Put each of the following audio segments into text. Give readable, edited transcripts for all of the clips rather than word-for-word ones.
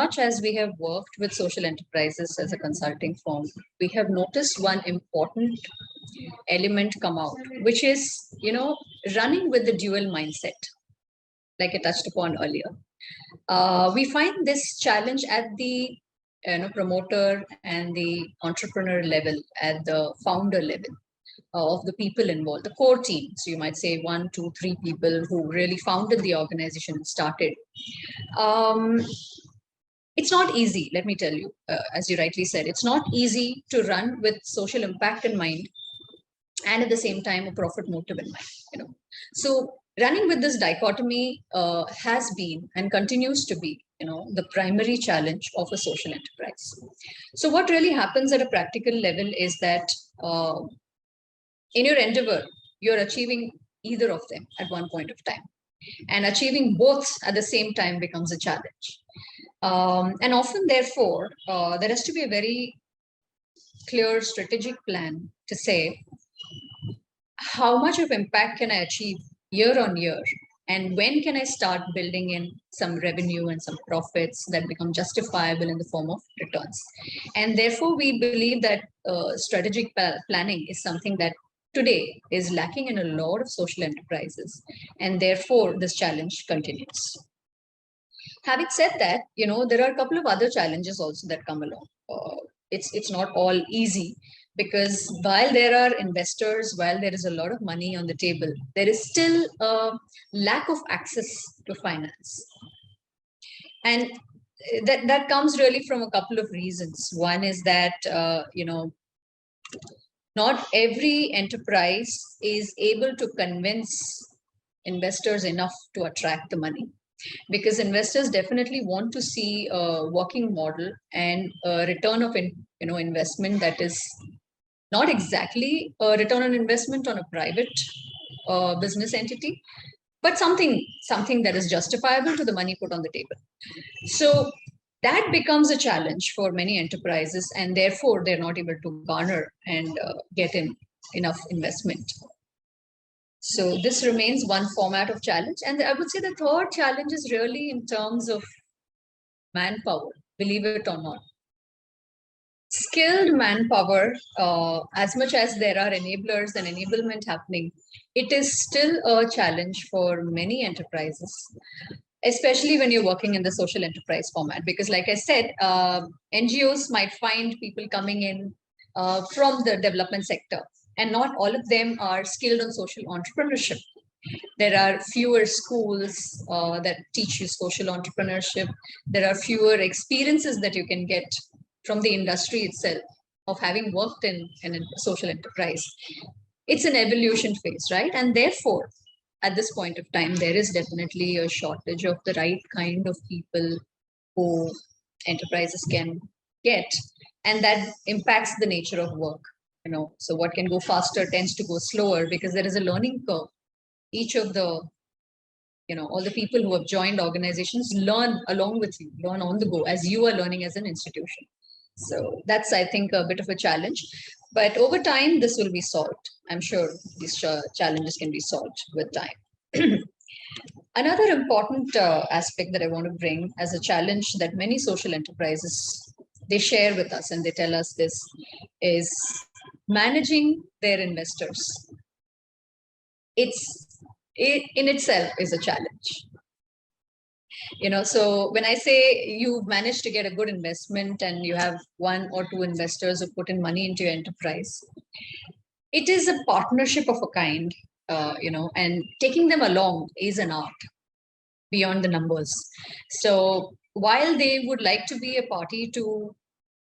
much as we have worked with social enterprises as a consulting firm, we have noticed one important element come out, which is, running with the dual mindset, like I touched upon earlier. We find this challenge at the promoter and the entrepreneur level, at the founder level of the people involved, the core team. So you might say 1, 2, 3 people who really founded the organization and started. It's not easy, let me tell you, as you rightly said, it's not easy to run with social impact in mind and at the same time a profit motive in mind. So running with this dichotomy has been and continues to be, the primary challenge of a social enterprise. So what really happens at a practical level is that in your endeavor, you're achieving either of them at one point of time, and achieving both at the same time becomes a challenge. And often, therefore, there has to be a very clear strategic plan to say, how much of impact can I achieve year on year? And when can I start building in some revenue and some profits that become justifiable in the form of returns? And therefore, we believe that strategic planning is something that today is lacking in a lot of social enterprises. And therefore, this challenge continues. Having said that, there are a couple of other challenges also that come along. It's not all easy, because while there are investors, while there is a lot of money on the table, there is still a lack of access to finance. And that comes really from a couple of reasons. One is that, not every enterprise is able to convince investors enough to attract the money, because investors definitely want to see a working model and a return of investment that is not exactly a return on investment on a private business entity, but something that is justifiable to the money put on the table. So that becomes a challenge for many enterprises, and therefore they're not able to garner and get in enough investment. So this remains one format of challenge. And I would say the third challenge is really in terms of manpower, believe it or not. Skilled manpower, as much as there are enablers and enablement happening, it is still a challenge for many enterprises, especially when you're working in the social enterprise format. Because like I said, NGOs might find people coming in from the development sector, and not all of them are skilled on social entrepreneurship. There are fewer schools that teach you social entrepreneurship. There are fewer experiences that you can get from the industry itself of having worked in a social enterprise. It's an evolution phase, right? And therefore, at this point of time, there is definitely a shortage of the right kind of people who enterprises can get, and that impacts the nature of work. So what can go faster tends to go slower, because there is a learning curve. Each of the, all the people who have joined organizations learn along with you, learn on the go as you are learning as an institution. So that's, I think, a bit of a challenge. But over time, this will be solved. I'm sure these challenges can be solved with time. Another important aspect that I want to bring as a challenge that many social enterprises, they share with us and they tell us this, is managing their investors. It in itself is a challenge. So when I say you've managed to get a good investment and you have 1 or 2 investors who put in money into your enterprise, it is a partnership of a kind, and taking them along is an art beyond the numbers. So while they would like to be a party to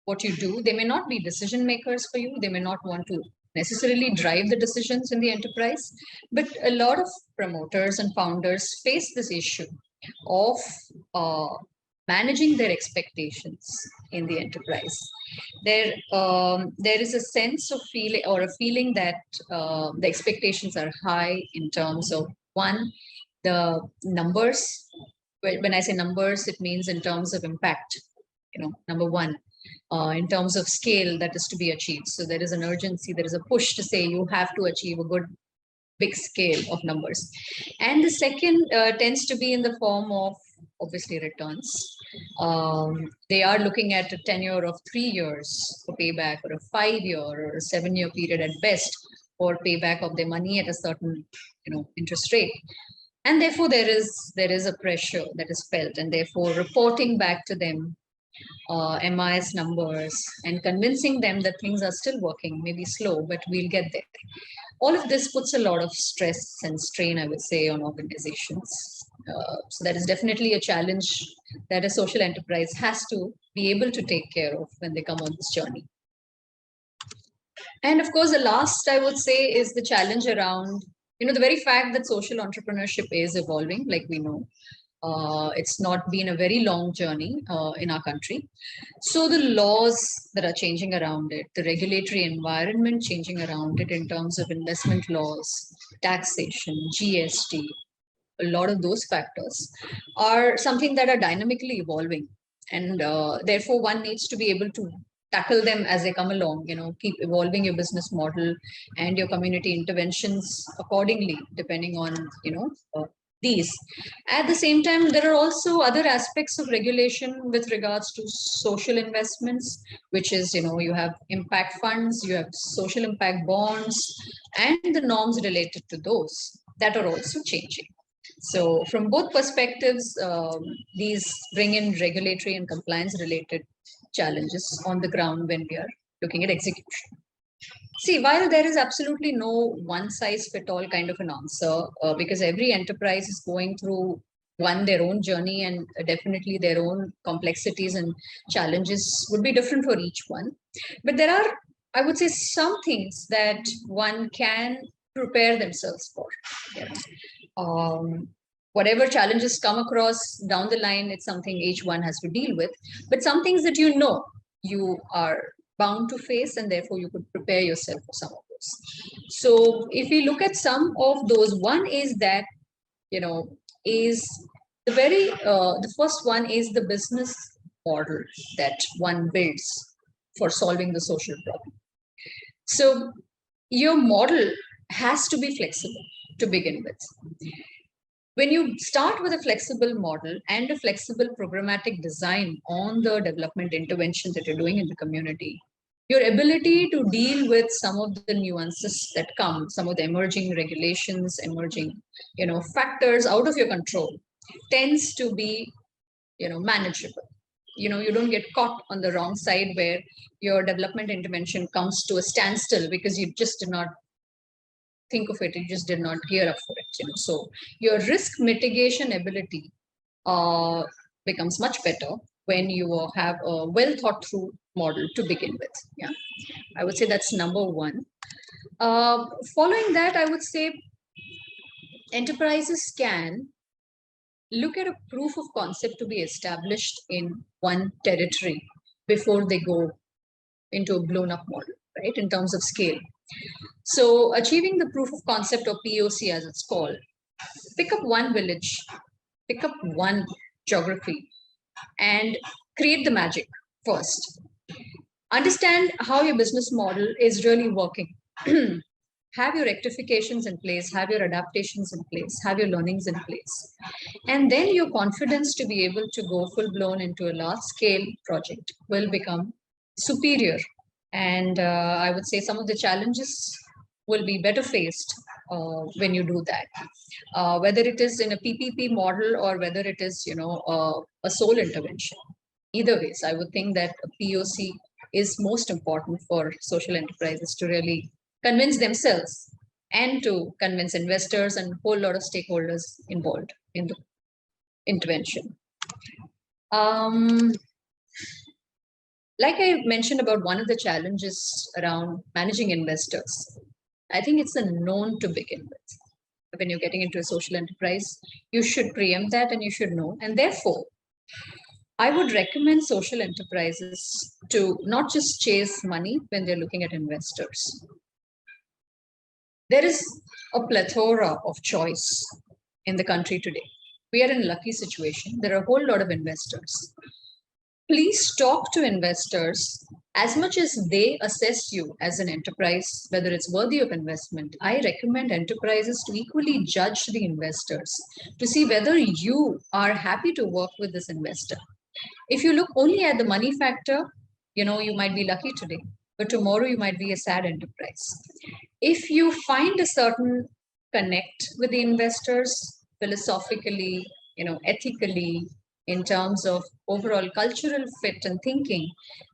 what you do, they may not be decision makers for you. They may not want to necessarily drive the decisions in the enterprise, but a lot of promoters and founders face this issue of managing their expectations in the enterprise. There is a sense of feeling that the expectations are high in terms of, one, the numbers. When I say numbers, it means in terms of impact. Number one, in terms of scale that is to be achieved. So there is an urgency, there is a push to say you have to achieve a good big scale of numbers. And the second tends to be in the form of obviously returns. They are looking at a tenure of 3 years for payback, or a 5-year or a 7-year period at best for payback of their money at a certain, interest rate. And therefore there is a pressure that is felt, and therefore reporting back to them MIS numbers and convincing them that things are still working, maybe slow, but we'll get there. All of this puts a lot of stress and strain, I would say, on organizations. So that is definitely a challenge that a social enterprise has to be able to take care of when they come on this journey. And of course, the last I would say is the challenge around, the very fact that social entrepreneurship is evolving, like we know. It's not been a very long journey in our country. So the laws that are changing around it, the regulatory environment changing around it in terms of investment laws, taxation, GST, a lot of those factors are something that are dynamically evolving. And therefore, one needs to be able to tackle them as they come along, keep evolving your business model and your community interventions accordingly, depending on, these. At the same time, there are also other aspects of regulation with regards to social investments, which is, you have impact funds, you have social impact bonds, and the norms related to those that are also changing. So from both perspectives, these bring in regulatory and compliance related challenges on the ground when we are looking at execution. See, while there is absolutely no one size fit all kind of an answer, because every enterprise is going through their own journey, and definitely their own complexities and challenges would be different for each one. But there are, I would say, some things that one can prepare themselves for. Whatever challenges come across down the line, it's something each one has to deal with. But some things that you are bound to face, and therefore you could prepare yourself for some of those. So if we look at some of those, one is that, is the first one is the business model that one builds for solving the social problem. So your model has to be flexible to begin with. When you start with a flexible model and a flexible programmatic design on the development intervention that you're doing in the community, your ability to deal with some of the nuances that come, some of the emerging regulations, emerging, factors out of your control, tends to be, manageable. You don't get caught on the wrong side where your development intervention comes to a standstill because you just did not think of it, you just did not gear up for it. So your risk mitigation ability becomes much better when you have a well thought through model to begin with. Yeah, I would say that's number one. Following that, I would say enterprises can look at a proof of concept to be established in one territory before they go into a blown up model, right, in terms of scale. So achieving the proof of concept, or POC as it's called, pick up one village, pick up one geography, and create the magic first. Understand how your business model is really working. Have your rectifications in place, have your adaptations in place, have your learnings in place. And then your confidence to be able to go full blown into a large scale project will become superior. And I would say some of the challenges will be better faced when you do that, whether it is in a PPP model or whether it is, a sole intervention. Either ways, I would think that a POC is most important for social enterprises to really convince themselves and to convince investors and a whole lot of stakeholders involved in the intervention. Like I mentioned about one of the challenges around managing investors, I think it's a known to begin with. When you're getting into a social enterprise, you should preempt that and you should know. And therefore, I would recommend social enterprises to not just chase money when they're looking at investors. There is a plethora of choice in the country today. We are in a lucky situation. There are a whole lot of investors. Please talk to investors as much as they assess you as an enterprise, whether it's worthy of investment. I recommend enterprises to equally judge the investors to see whether you are happy to work with this investor. If you look only at the money factor, you might be lucky today, but tomorrow you might be a sad enterprise. If you find a certain connect with the investors philosophically, ethically, in terms of overall cultural fit and thinking,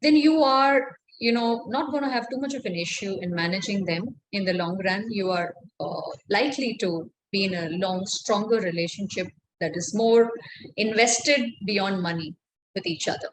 then you are, not going to have too much of an issue in managing them in the long run. You are likely to be in a long, stronger relationship that is more invested beyond money with each other.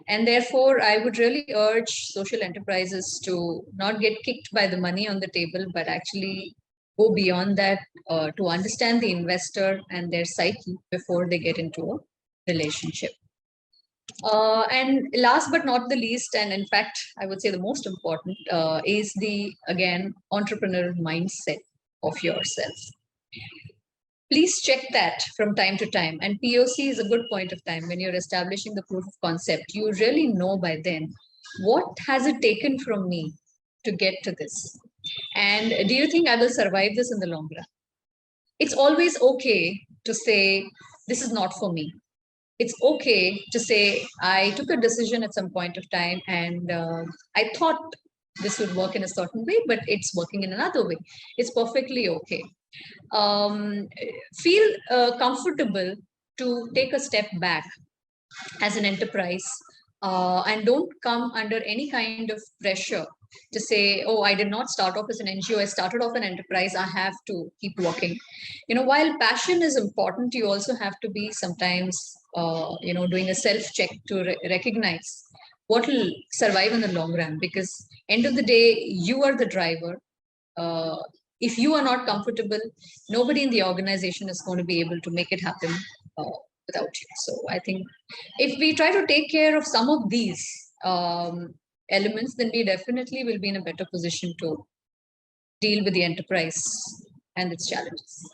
And therefore, I would really urge social enterprises to not get kicked by the money on the table, but actually go beyond that, to understand the investor and their psyche before they get into a relationship. And last but not the least, and in fact, I would say the most important, is the, again, entrepreneurial mindset of yourself. Please check that from time to time. And POC is a good point of time when you're establishing the proof of concept. You really know by then, what has it taken from me to get to this? And do you think I will survive this in the long run? It's always okay to say, this is not for me. It's okay to say, I took a decision at some point of time and I thought this would work in a certain way, but it's working in another way. It's perfectly okay. Feel comfortable to take a step back as an enterprise, and don't come under any kind of pressure to say, oh, I did not start off as an NGO, I started off an enterprise, I have to keep working. While passion is important, you also have to be sometimes, doing a self-check to recognize what will survive in the long run, because end of the day, you are the driver. If you are not comfortable, nobody in the organization is going to be able to make it happen without you. So I think if we try to take care of some of these elements, then we definitely will be in a better position to deal with the enterprise and its challenges.